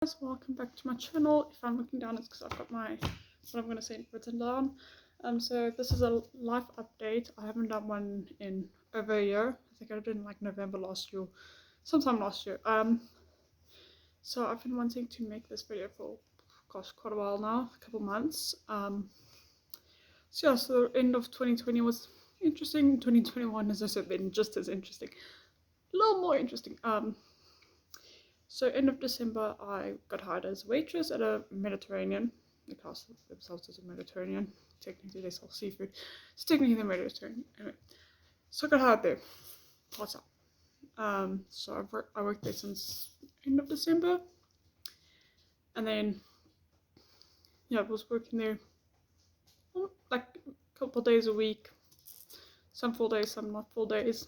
Guys, welcome back to my channel. If I'm looking down, it's because I've got what I'm going to say written down. So this is a life update. I haven't done one in over a year. I think I did in like November last year, sometime last year. So I've been wanting to make this video for quite a while now, a couple months. So the end of 2020 was interesting. 2021 has also been just as interesting, a little more interesting. So end of December, I got hired as a waitress at a Mediterranean. The class themselves as a Mediterranean. Technically, they sell seafood. It's technically the Mediterranean. Anyway, so I got hired there. Part time. So I worked there since end of December, and then I was working there like a couple of days a week. Some full days, some not full days.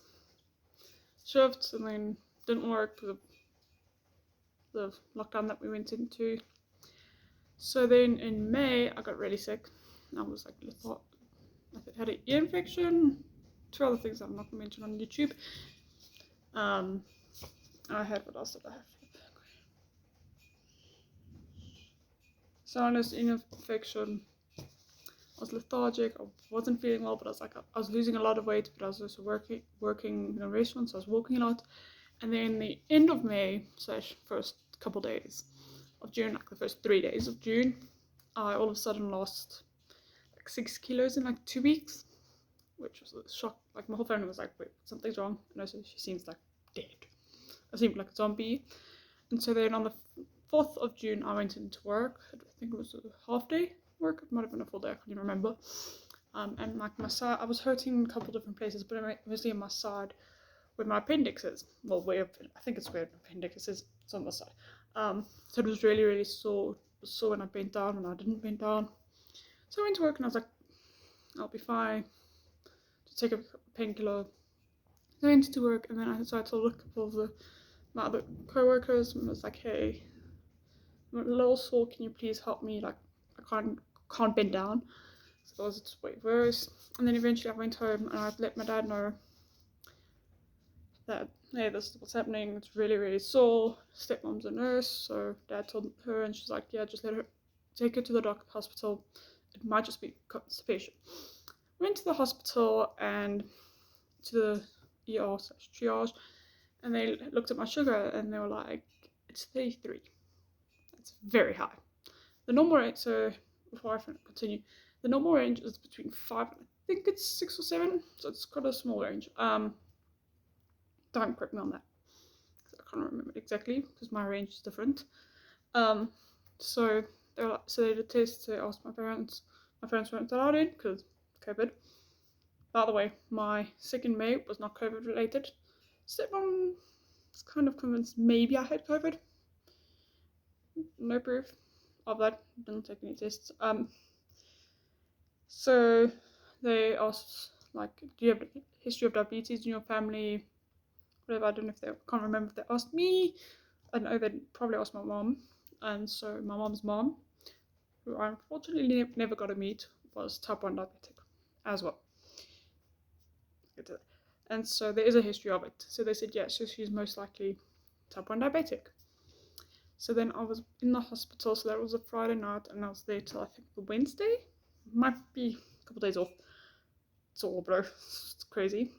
Shifts, and then didn't work because of the lockdown that we went into. So then in May, I got really sick. I was like, I had an ear infection, two other things I'm not going to mention on YouTube. I had, what else did I have? Sinus infection. I was lethargic. I wasn't feeling well, but I was losing a lot of weight, but I was also working in a restaurant, so I was walking a lot. And then the end of May / first couple days of June, like the first 3 days of June, I all of a sudden lost like 6 kilos in like 2 weeks, which was a shock. Like my whole family was like, wait, something's wrong. And also she seems like dead. I seemed like a zombie. And so then on the 4th of June, I went into work. I think it was a half day work. It might have been a full day. I can't even remember. And like my side, I was hurting in a couple different places, but mostly on my side where my appendix is. Well, I think it's where the appendix is. It's on the side. So it was really, really sore. It was sore when I bent down, when I didn't bend down. So I went to work and I was like, I'll be fine. To take a painkiller. I went to work, and then I told a couple of my other co-workers and was like, hey, I'm a little sore, can you please help me? Like, I can't bend down. So it was just way worse. And then eventually I went home and I let my dad know that, hey, this is what's happening. It's really, really sore. Stepmom's a nurse, so dad told her, and she's like, yeah, just take her to the hospital. It might just be constipation. Went to the hospital and to the ER/triage, and they looked at my sugar and they were like, it's 33. It's very high. The normal range, so before I continue, the normal range is between 5 and I think it's 6 or 7, so it's quite a small range. Don't quote me on that, I can't remember exactly because my range is different. So they did a test. They asked my parents. My parents weren't allowed in because COVID. By the way, my second May was not COVID related. Stepmom was kind of convinced maybe I had COVID. No proof of that. Didn't take any tests. So they asked, like, do you have a history of diabetes in your family? Whatever. I don't know if they can't remember if they asked me. I know they probably asked my mom. And so my mom's mom, who I unfortunately never got to meet, was type 1 diabetic as well. And so there is a history of it. So they said, yes, so she's most likely type 1 diabetic. So then I was in the hospital, so that was a Friday night, and I was there till I think the Wednesday. Might be a couple of days off. It's all a blur. It's crazy.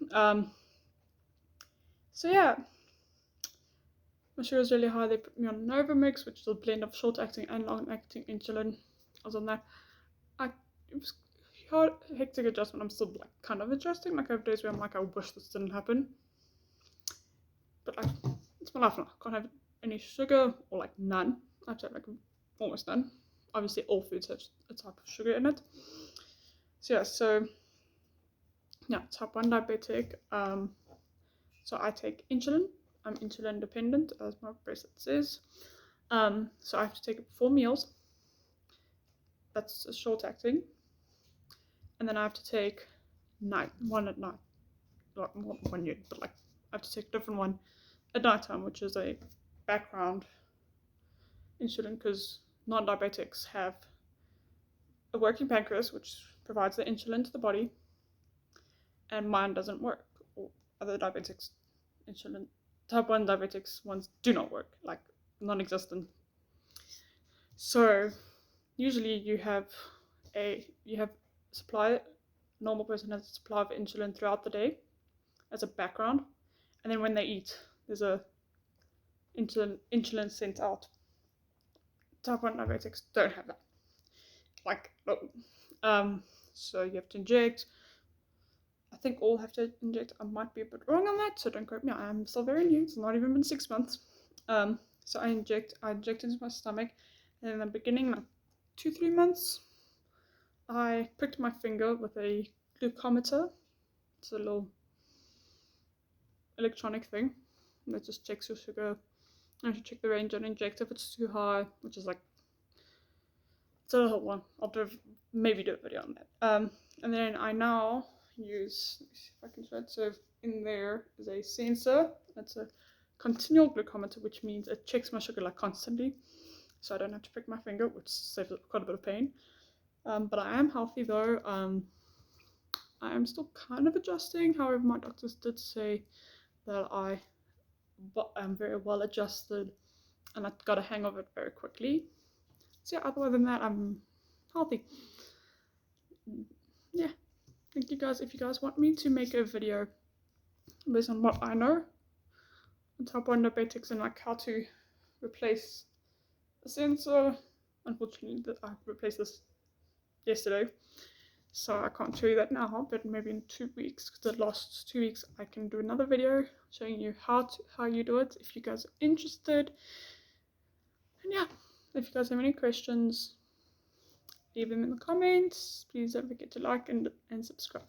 So yeah, my sugar was really high. They put me on Novamix, which is a blend of short-acting and long-acting insulin. I was on that. It was hard, hectic adjustment. I'm still like kind of adjusting. Like I have days where I'm like, I wish this didn't happen. But like, it's my life now. I can't have any sugar or like none. I have to have like almost none. Obviously, all foods have a type of sugar in it. So yeah, type 1 diabetic. So I take insulin. I'm insulin dependent, as my bracelet says. So I have to take it before meals. That's a short acting. And then I have to take one at night. Not one unit, but like I have to take a different one at night time, which is a background insulin, because non-diabetics have a working pancreas which provides the insulin to the body, and mine doesn't work. Or other diabetics, type 1 diabetics ones do not work, like non-existent. So usually you have supply. A normal person has a supply of insulin throughout the day as a background, and then when they eat, there's a insulin sent out. Type 1 diabetics don't have that. Like, no. So you have to inject. I think all have to inject. I might be a bit wrong on that, so don't quote me. I'm still very new. It's not even been 6 months. So I inject into my stomach, and in the beginning, like 2-3 months, I pricked my finger with a glucometer. It's a little electronic thing that just checks your sugar. I should check the range and inject if it's too high, which is like, it's a little one. I'll maybe do a video on that. And then I now use, let me see if I can show it. So in there is a sensor. It's a continual glucometer, which means it checks my sugar like constantly, so I don't have to prick my finger, which saves quite a bit of pain. But I am healthy though. I am still kind of adjusting. However, my doctors did say that I am very well adjusted and I got a hang of it very quickly. So yeah, other than that, I'm healthy. Yeah, thank you guys. If you guys want me to make a video based on what I know on type 1 diabetics and like how to replace the sensor, unfortunately I replaced this yesterday, so I can't show you that now, but maybe in 2 weeks, because the last 2 weeks I can do another video showing you how you do it if you guys are interested. And yeah, if you guys have any questions, leave them in the comments. Please don't forget to like and subscribe.